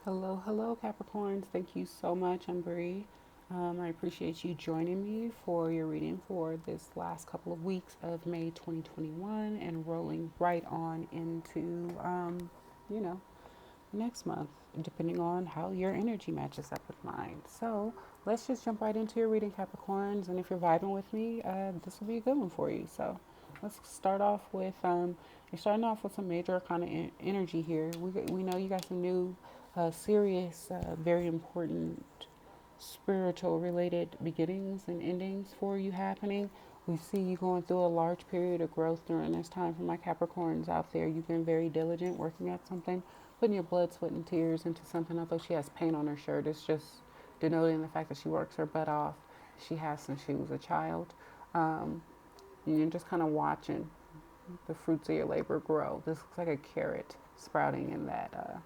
Hello, hello, Capricorns. Thank you so much. I'm Bri. I appreciate you joining me for your reading for this last couple of weeks of May 2021 and rolling right on into, you know, next month, depending on how your energy matches up with mine. So let's just jump right into your reading, Capricorns. And if you're vibing with me, this will be a good one for you. So let's start off with you're starting off with some major kind of energy here. We know you got some new, serious, very important spiritual related beginnings and endings for you happening. We see you going through a large period of growth during this time. For my Capricorns out there, you've been very diligent working at something, putting your blood, sweat, and tears into something. Although she has paint on her shirt, it's just denoting the fact that she works her butt off. She has since she was a child. Um, and you're just kind of watching the fruits of your labor grow. This looks like a carrot sprouting in that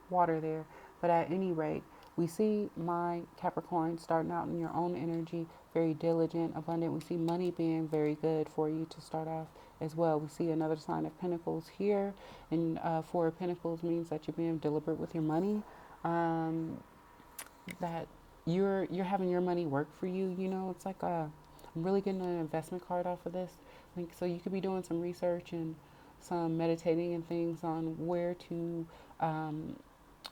water there. But at any rate, we see my Capricorn starting out in your own energy, very diligent, abundant. We see money being very good for you to start off as well. We see another sign of Pentacles here, and Four of Pentacles means that you're being deliberate with your money. Um, that you're having your money work for you. You know, it's like I'm really getting an investment card off of this. Like, so you could be doing some research and some meditating and things on um,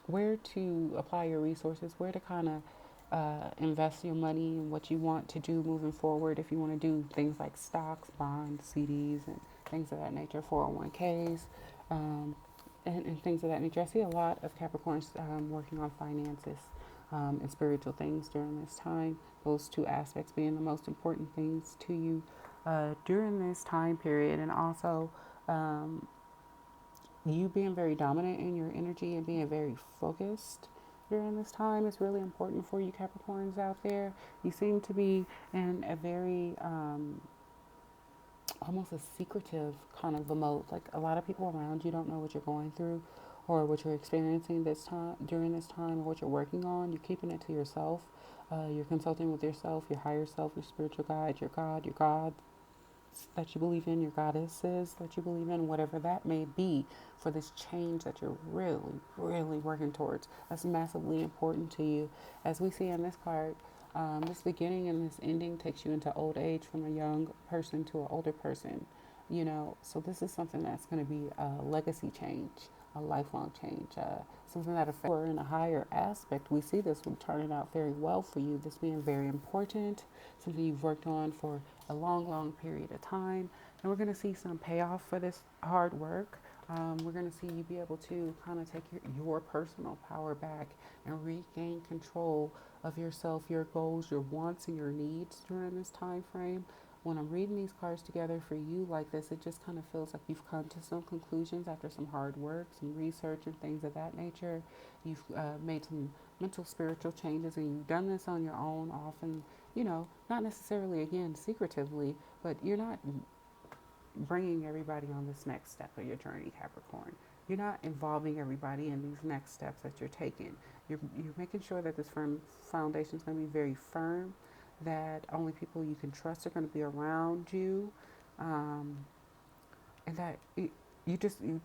where to apply your resources, where to kind of invest your money and what you want to do moving forward. If you want to do things like stocks, bonds, CDs, and things of that nature, 401ks, um, and things of that nature. I see a lot of Capricorns working on finances and spiritual things during this time. Those two aspects being the most important things to you during this time period, and also um, you being very dominant in your energy and being very focused during this time is really important for you Capricorns out there. You seem to be in a very almost a secretive kind of a mode. Like a lot of people around you don't know what you're going through or what you're experiencing this time during this time or what you're working on. You're keeping it to yourself. You're consulting with yourself, your higher self, your spiritual guide, your God that you believe in, your goddesses that you believe in, whatever that may be, for this change that you're really, really working towards. That's massively important to you. As we see in this card, this beginning and this ending takes you into old age from a young person to an older person. You know, so this is something that's going to be a legacy change, a lifelong change, something that affects you in a higher aspect. We see this one turning out very well for you, this being very important, something you've worked on for a long, long period of time. And we're going to see some payoff for this hard work. We're going to see you be able to kind of take your personal power back and regain control of yourself, your goals, your wants, and your needs during this time frame. When I'm reading these cards together for you like this, it just kind of feels like you've come to some conclusions after some hard work, some research, and things of that nature. You've made some mental, spiritual changes, and you've done this on your own, often, you know, not necessarily, again, secretively, but you're not bringing everybody on this next step of your journey, Capricorn. You're not involving everybody in these next steps that you're taking. You're making sure that this firm foundation is going to be very firm, that only people you can trust are going to be around you, um, and that you've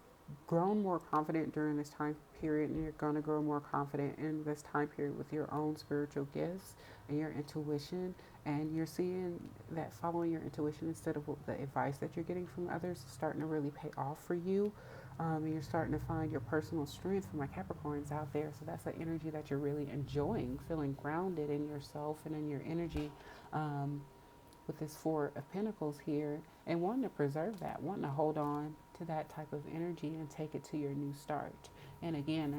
grown more confident during this time period, and you're going to grow more confident in this time period with your own spiritual gifts and your intuition. And you're seeing that following your intuition instead of the advice that you're getting from others is starting to really pay off for you. And you're starting to find your personal strength for my Capricorns out there. So that's the energy that you're really enjoying, feeling grounded in yourself and in your energy. Um, with this Four of Pentacles here, and wanting to preserve that, wanting to hold on to that type of energy and take it to your new start. And again,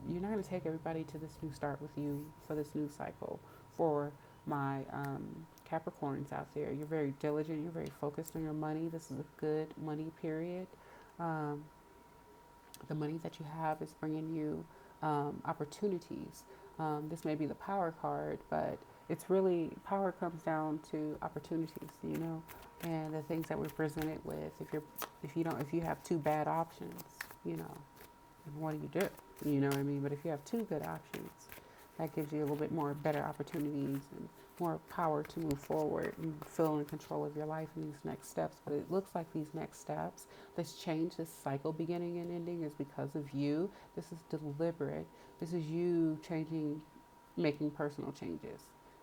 you're not going to take everybody to this new start with you for this new cycle. For my Capricorns out there, you're very diligent, you're very focused on your money. This is a good money period. Um, the money that you have is bringing you opportunities. This may be the power card, but it's really power comes down to opportunities, you know, and the things that we're presented with. If you have two bad options, you know, what do you do? You know what I mean? But if you have two good options, that gives you a little bit more better opportunities and more power to move forward and feel in control of your life in these next steps. But it looks like these next steps, this change, this cycle beginning and ending is because of you. This is deliberate. This is you changing, making personal changes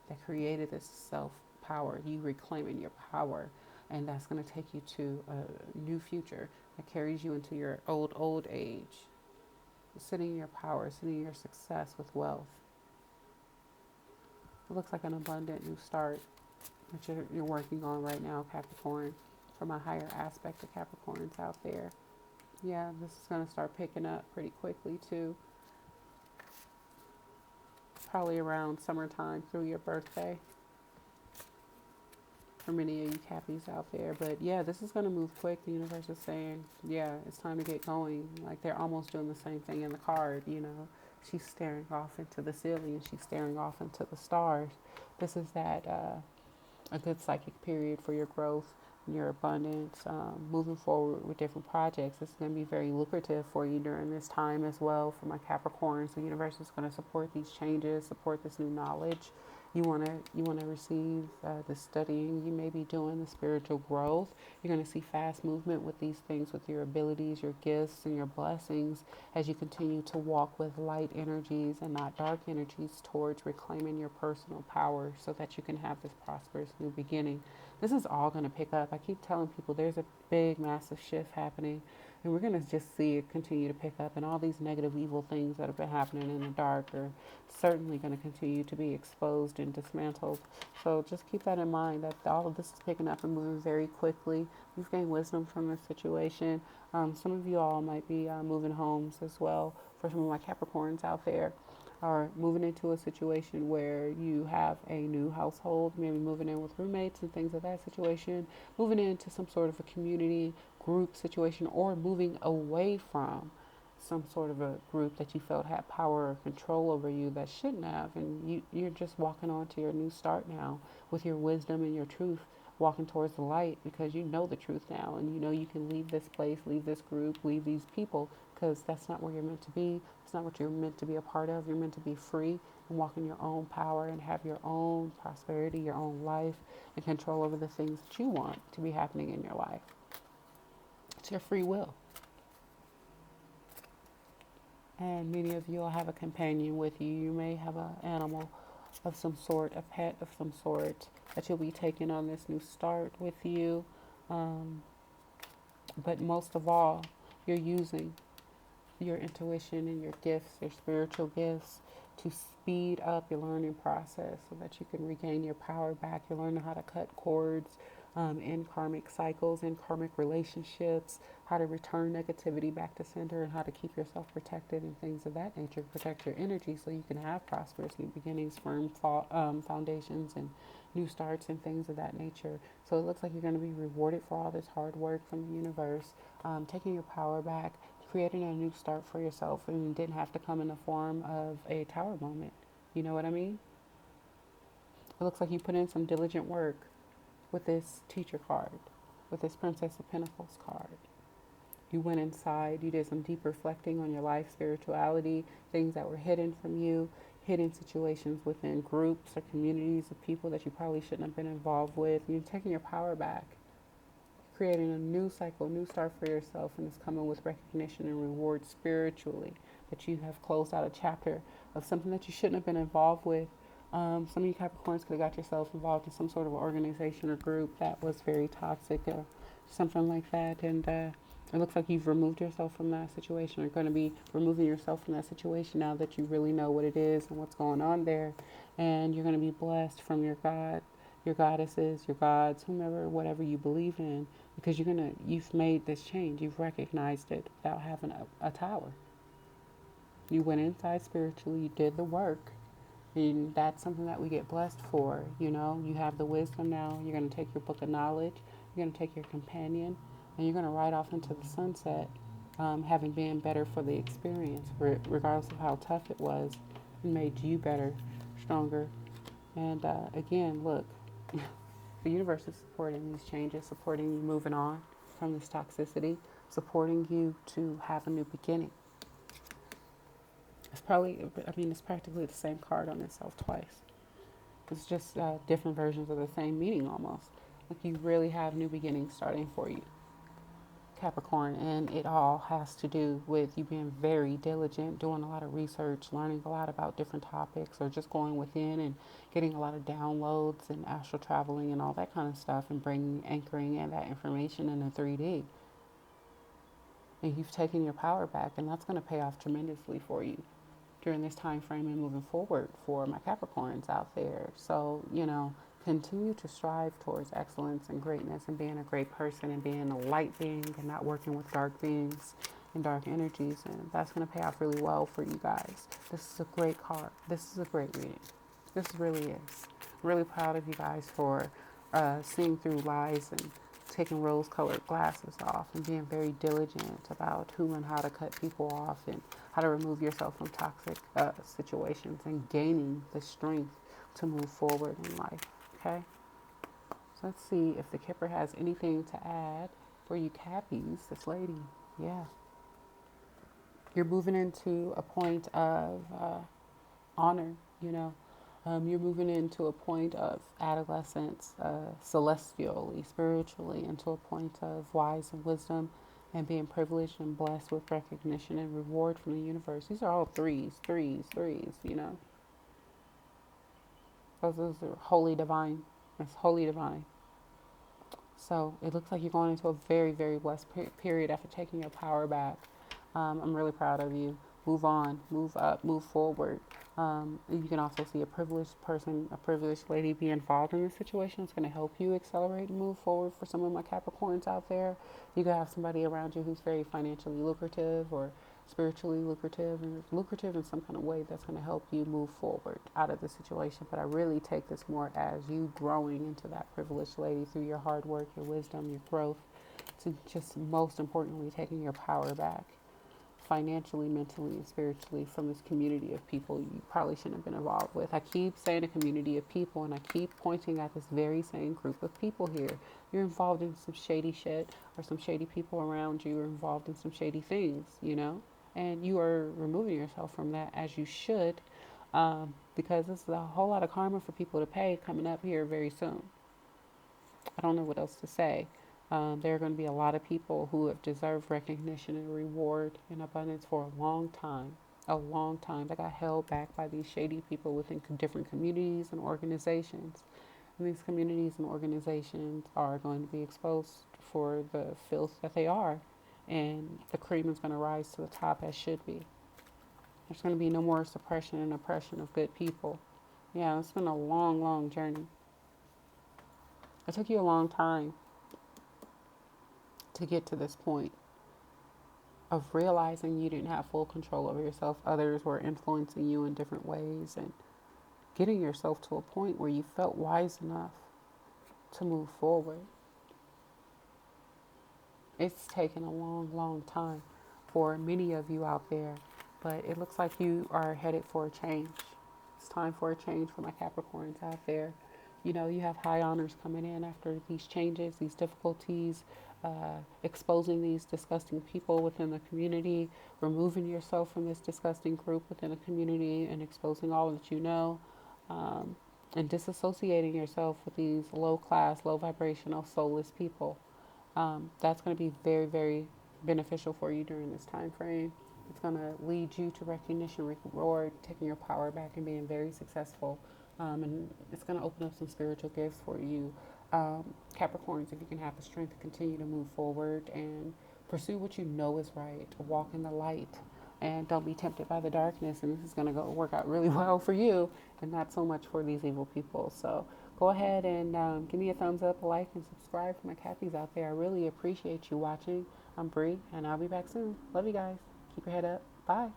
that created this self power, you reclaiming your power. And that's going to take you to a new future that carries you into your old age, sitting in your power, sitting in your success with wealth. It looks like an abundant new start that you're working on right now, Capricorn, for my higher aspect of Capricorns out there. Yeah, this is going to start picking up pretty quickly too. Probably around summertime through your birthday for many of you Cappies out there. But yeah, this is going to move quick. The universe is saying, yeah, it's time to get going. Like they're almost doing the same thing in the card, you know. She's staring off into the ceiling and she's staring off into the stars. This is that a good psychic period for your growth and your abundance, moving forward with different projects. It's going to be very lucrative for you during this time as well. For my Capricorns, the universe is going to support these changes, support this new knowledge. You want to receive the studying you may be doing, the spiritual growth. You're going to see fast movement with these things, with your abilities, your gifts, and your blessings as you continue to walk with light energies and not dark energies towards reclaiming your personal power so that you can have this prosperous new beginning. This is all going to pick up. I keep telling people there's a big, massive shift happening, and we're going to just see it continue to pick up. And all these negative, evil things that have been happening in the dark are certainly going to continue to be exposed and dismantled. So just keep that in mind, that all of this is picking up and moving very quickly. You've gained wisdom from this situation. Some of you all might be moving homes as well. For some of my Capricorns out there, or moving into a situation where you have a new household, maybe moving in with roommates and things of that situation, moving into some sort of a community group situation, or moving away from some sort of a group that you felt had power or control over you that shouldn't have. And you're just walking on to your new start now with your wisdom and your truth, walking towards the light because you know the truth now, and you know you can leave this place, leave this group, leave these people, because that's not where you're meant to be. It's not what you're meant to be a part of. You're meant to be free and walk in your own power and have your own prosperity, your own life, and control over the things that you want to be happening in your life. It's your free will. And many of you will have a companion with you. You may have an animal of some sort, a pet of some sort that you'll be taking on this new start with you. But most of all, you're using your intuition and your gifts, your spiritual gifts, to speed up your learning process so that you can regain your power back. You're learning how to cut cords in karmic cycles, in karmic relationships, how to return negativity back to center, and how to keep yourself protected and things of that nature. Protect your energy so you can have prosperous new beginnings, firm foundations, and new starts and things of that nature. So it looks like you're going to be rewarded for all this hard work from the universe, taking your power back, creating a new start for yourself, and it didn't have to come in the form of a tower moment. You know what I mean? It looks like you put in some diligent work with this teacher card, with this Princess of Pentacles card. You went inside, you did some deep reflecting on your life, spirituality, things that were hidden from you, hidden situations within groups or communities of people that you probably shouldn't have been involved with. You're taking your power back, creating a new cycle, new start for yourself, and it's coming with recognition and reward spiritually, that you have closed out a chapter of something that you shouldn't have been involved with. Some of you Capricorns could have got yourself involved in some sort of organization or group that was very toxic or something like that. And it looks like you've removed yourself from that situation, or going to be removing yourself from that situation now that you really know what it is and what's going on there. And you're going to be blessed from your God, your goddesses, your gods, whomever, whatever you believe in, because you've made this change. You've recognized it without having a tower. You went inside spiritually, you did the work. And that's something that we get blessed for. You know, you have the wisdom now. You're going to take your book of knowledge. You're going to take your companion, and you're going to ride off into the sunset, having been better for the experience, regardless of how tough it was. It made you better, stronger. And again, look, the universe is supporting these changes, supporting you moving on from this toxicity, supporting you to have a new beginning. It's practically the same card on itself twice. It's just different versions of the same meaning almost. Like you really have new beginnings starting for you, Capricorn, and it all has to do with you being very diligent, doing a lot of research, learning a lot about different topics, or just going within and getting a lot of downloads and astral traveling and all that kind of stuff, and bringing, anchoring in that information in a 3D. And you've taken your power back, and that's going to pay off tremendously for you during this time frame and moving forward for my Capricorns out there. So, continue to strive towards excellence and greatness and being a great person and being a light being and not working with dark beings and dark energies. And that's going to pay off really well for you guys. This is a great card. This is a great reading. This really is. I'm really proud of you guys for seeing through lies and taking rose-colored glasses off and being very diligent about who and how to cut people off and how to remove yourself from toxic situations and gaining the strength to move forward in life. Okay? So let's see if the Kipper has anything to add for you Cappies. This lady, yeah. You're moving into a point of honor, you're moving into a point of adolescence, celestially, spiritually, into a point of wise and wisdom and being privileged and blessed with recognition and reward from the universe. These are all threes. Those are holy divine. It's holy divine. So it looks like you're going into a very, very blessed period after taking your power back. I'm really proud of you. Move on, move up, move forward. You can also see a privileged person, a privileged lady be involved in this situation. It's going to help you accelerate and move forward for some of my Capricorns out there. You can have somebody around you who's very financially lucrative or spiritually lucrative and lucrative in some kind of way that's going to help you move forward out of the situation. But I really take this more as you growing into that privileged lady through your hard work, your wisdom, your growth, to just most importantly taking your power back financially, mentally, and spiritually from this community of people you probably shouldn't have been involved with. I keep saying a community of people, and I keep pointing at this very same group of people here. You're involved in some shady shit, or some shady people around you are involved in some shady things, and you are removing yourself from that as you should, because this is a whole lot of karma for people to pay coming up here very soon. I don't know what else to say. There are going to be a lot of people who have deserved recognition and reward and abundance for a long time. They got held back by these shady people within different communities and organizations. And these communities and organizations are going to be exposed for the filth that they are. And the cream is going to rise to the top as should be. There's going to be no more suppression and oppression of good people. Yeah, it's been a long, long journey. It took you a long time to get to this point of realizing you didn't have full control over yourself. Others were influencing you in different ways and getting yourself to a point where you felt wise enough to move forward. It's taken a long, long time for many of you out there, but it looks like you are headed for a change. It's time for a change for my Capricorns out there. You have high honors coming in after these changes, these difficulties, exposing these disgusting people within the community, removing yourself from this disgusting group within the community and exposing all that you know, and disassociating yourself with these low class, low vibrational, soulless people. That's going to be very, very beneficial for you during this time frame. It's going to lead you to recognition, reward, taking your power back and being very successful. And it's going to open up some spiritual gifts for you, Capricorns, if you can have the strength to continue to move forward and pursue what you know is right, walk in the light, and don't be tempted by the darkness. And this is going to work out really well for you and not so much for these evil people. So go ahead and give me a thumbs up, a like, and subscribe for my Cappies out there. I really appreciate you watching. I'm Bri, and I'll be back soon. Love you guys. Keep your head up. Bye.